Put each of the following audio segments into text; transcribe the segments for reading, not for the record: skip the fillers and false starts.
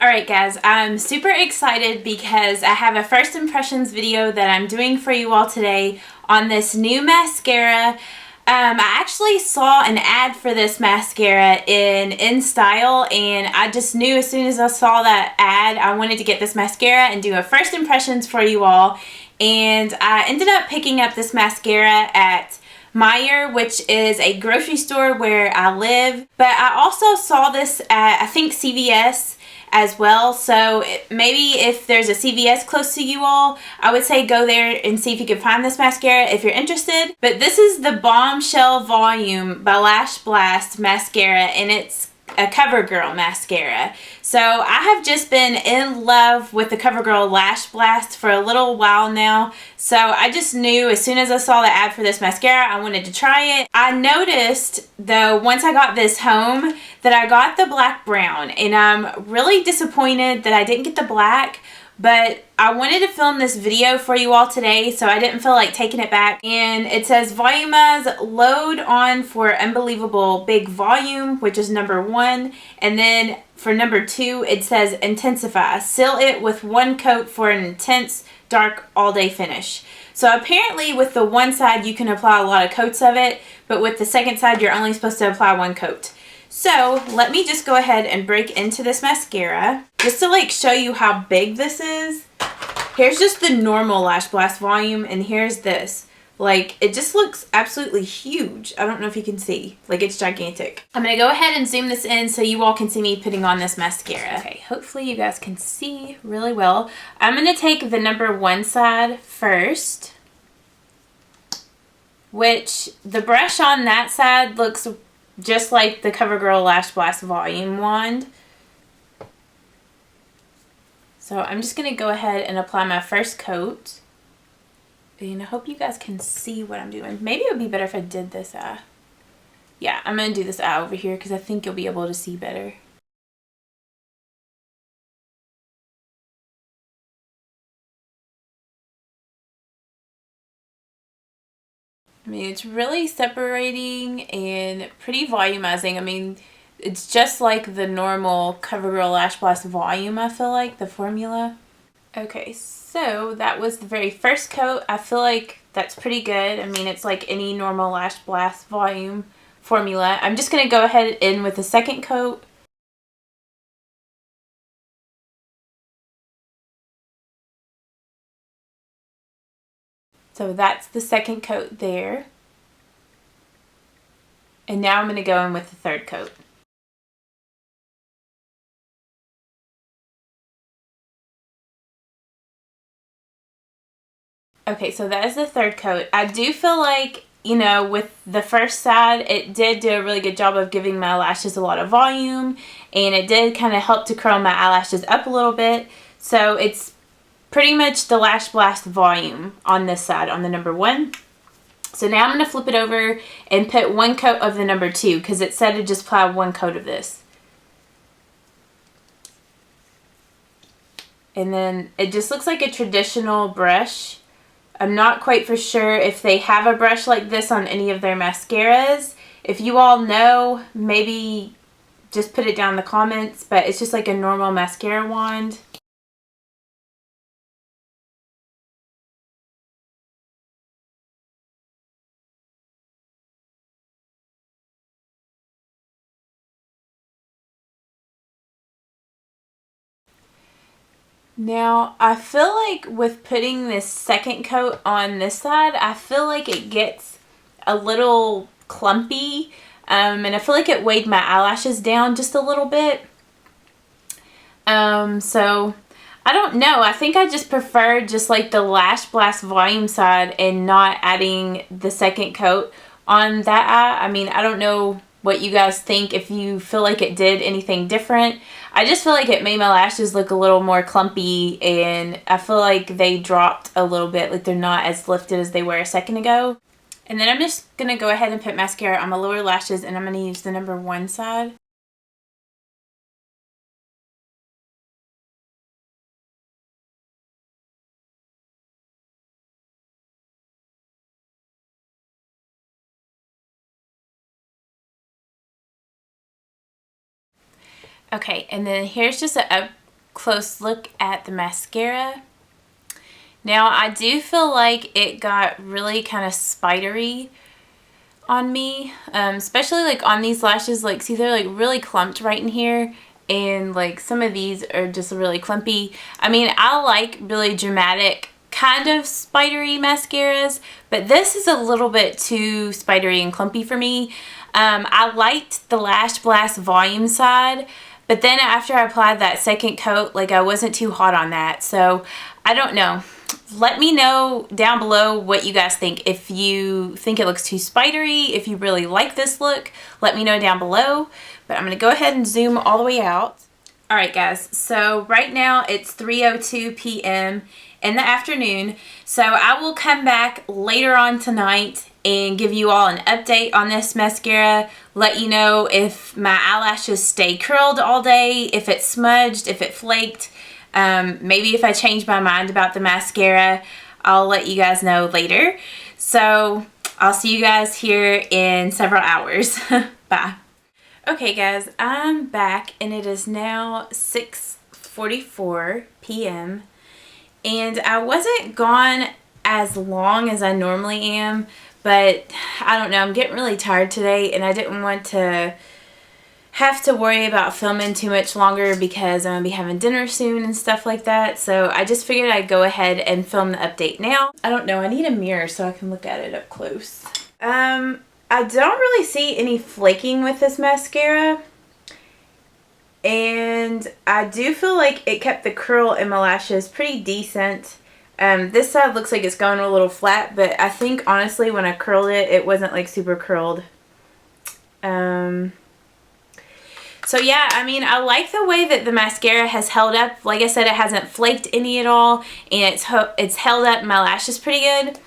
Alright guys, I'm super excited because I have a first impressions video that I'm doing for you all today on this new mascara. I actually saw an ad for this mascara in InStyle, and I just knew as soon as I saw that ad I wanted to get this mascara and do a first impressions for you all. And I ended up picking up this mascara at Meijer, which is a grocery store where I live. But I also saw this at, I think, CVS as well. So maybe if there's a CVS close to you all, I would say go there and see if you can find this mascara if you're interested. But this is the Bombshell Volume by Lash Blast mascara, and it's a CoverGirl mascara. So I have just been in love with the CoverGirl Lash Blast for a little while now. So I just knew as soon as I saw the ad for this mascara, I wanted to try it. I noticed though, once I got this home, that I got the black brown, and I'm really disappointed that I didn't get the black. But I wanted to film this video for you all today, so I didn't feel like taking it back. And it says Volumize, load on for unbelievable big volume, which is number 1. And then for number 2, it says intensify, seal it with 1 coat for an intense, dark, all-day finish. So apparently with the one side you can apply a lot of coats of it, but with the second side you're only supposed to apply 1 coat. So let me just go ahead and break into this mascara just to like show you how big this is. Here's just the normal Lash Blast volume, and here's this. Like, it just looks absolutely huge. I don't know if you can see. Like, it's gigantic. I'm going to go ahead and zoom this in so you all can see me putting on this mascara. Okay, hopefully you guys can see really well. I'm going to take the number 1 side first, which the brush on that side looks just like the CoverGirl Lash Blast Volume wand. So I'm just going to go ahead and apply my first coat. And I hope you guys can see what I'm doing. Maybe it would be better if I did this eye. Yeah, I'm going to do this eye over here because I think you'll be able to see better. I mean, it's really separating and pretty volumizing. I mean, it's just like the normal CoverGirl Lash Blast volume, I feel like, the formula. Okay, so that was the very first coat. I feel like that's pretty good. I mean, it's like any normal Lash Blast volume formula. I'm just going to go ahead in with the second coat. So that's the second coat there. And now I'm going to go in with the third coat. Okay, so that is the third coat. I do feel like, you know, with the first side, it did do a really good job of giving my lashes a lot of volume, and it did kind of help to curl my eyelashes up a little bit. So it's pretty much the Lash Blast volume on this side, on the number 1. So now I'm going to flip it over and put 1 coat of the number 2 because it said to just apply 1 coat of this. And then it just looks like a traditional brush. I'm not quite for sure if they have a brush like this on any of their mascaras. If you all know, maybe just put it down in the comments, but it's just like a normal mascara wand. Now, I feel like with putting this second coat on this side, I feel like it gets a little clumpy, and I feel like it weighed my eyelashes down just a little bit. So, I don't know. I think I just prefer just like the Lash Blast volume side and not adding the second coat on that eye. I mean, I don't know what you guys think, if you feel like it did anything different. I just feel like it made my lashes look a little more clumpy, and I feel like they dropped a little bit, like they're not as lifted as they were a second ago. And then I'm just going to go ahead and put mascara on my lower lashes, and I'm going to use the number 1 side. Okay, and then here's just a close look at the mascara. Now I do feel like it got really kind of spidery on me, especially like on these lashes. Like, see, they're like really clumped right in here, and like some of these are just really clumpy. I mean, I like really dramatic kind of spidery mascaras, but this is a little bit too spidery and clumpy for me. I liked the Lash Blast volume side, but then after I applied that second coat, like, I wasn't too hot on that. So I don't know. Let me know down below what you guys think. If you think it looks too spidery, if you really like this look, let me know down below. But I'm going to go ahead and zoom all the way out. Alright guys, so right now it's 3:02 p.m. in the afternoon. So I will come back later on tonight and give you all an update on this mascara. Let you know if my eyelashes stay curled all day, if it smudged, if it flaked. Maybe if I change my mind about the mascara, I'll let you guys know later. So I'll see you guys here in several hours. Bye. Okay guys, I'm back and it is now 6:44 p.m. and I wasn't gone as long as I normally am, but I don't know, I'm getting really tired today and I didn't want to have to worry about filming too much longer because I'm going to be having dinner soon and stuff like that. So I just figured I'd go ahead and film the update now. I don't know, I need a mirror so I can look at it up close. I don't really see any flaking with this mascara. And I do feel like it kept the curl in my lashes pretty decent. This side looks like it's going a little flat, but I think honestly when I curled it, it wasn't like super curled. So yeah, I mean, I like the way that the mascara has held up. Like I said, it hasn't flaked any at all, and it's held up my lashes pretty good.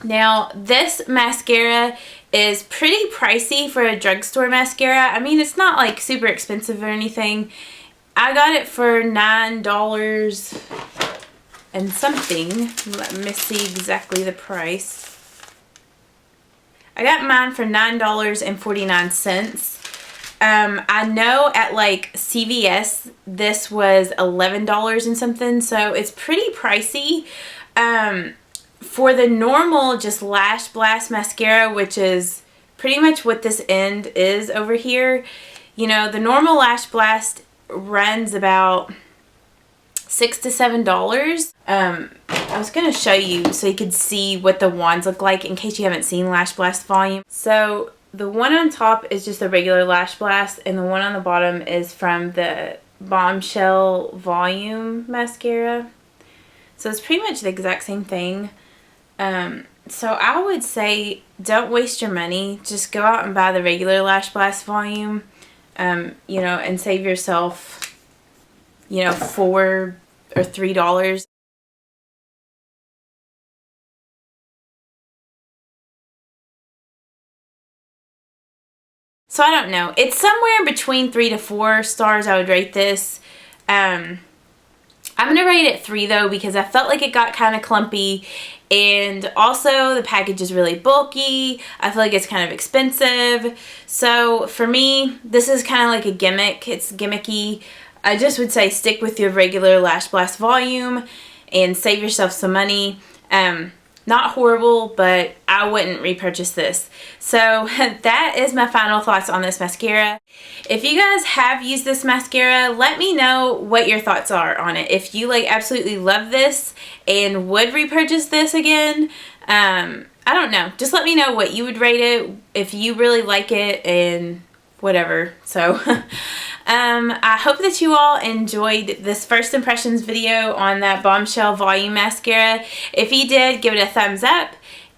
Now, this mascara is pretty pricey for a drugstore mascara. I mean, it's not like super expensive or anything. I got it for $9 and something. Let me see exactly the price. I got mine for $9.49. I know at like CVS this was $11 and something, so it's pretty pricey. For the normal just Lash Blast mascara, which is pretty much what this end is over here, you know, the normal Lash Blast runs about $6 to $7. I was going to show you so you could see what the wands look like in case you haven't seen Lash Blast volume. So the one on top is just a regular Lash Blast, and the one on the bottom is from the Bombshell volume mascara. So it's pretty much the exact same thing. So I would say don't waste your money. Just go out and buy the regular Lash Blast volume, you know, and save yourself, you know, $4 or $3. So I don't know. It's somewhere between 3 to 4 stars I would rate this. I'm going to rate it 3 though because I felt like it got kind of clumpy, and also the package is really bulky. I feel like it's kind of expensive. So for me, this is kind of like a gimmick. It's gimmicky. I just would say stick with your regular Lash Blast volume and save yourself some money. Not horrible, but I wouldn't repurchase this. So that is my final thoughts on this mascara. If you guys have used this mascara, let me know what your thoughts are on it. If you like absolutely love this and would repurchase this again, I don't know. Just let me know what you would rate it, if you really like it and whatever. So I hope that you all enjoyed this first impressions video on that Bombshell volume mascara. If you did, give it a thumbs up,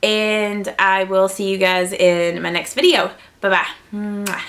and I will see you guys in my next video. Bye bye.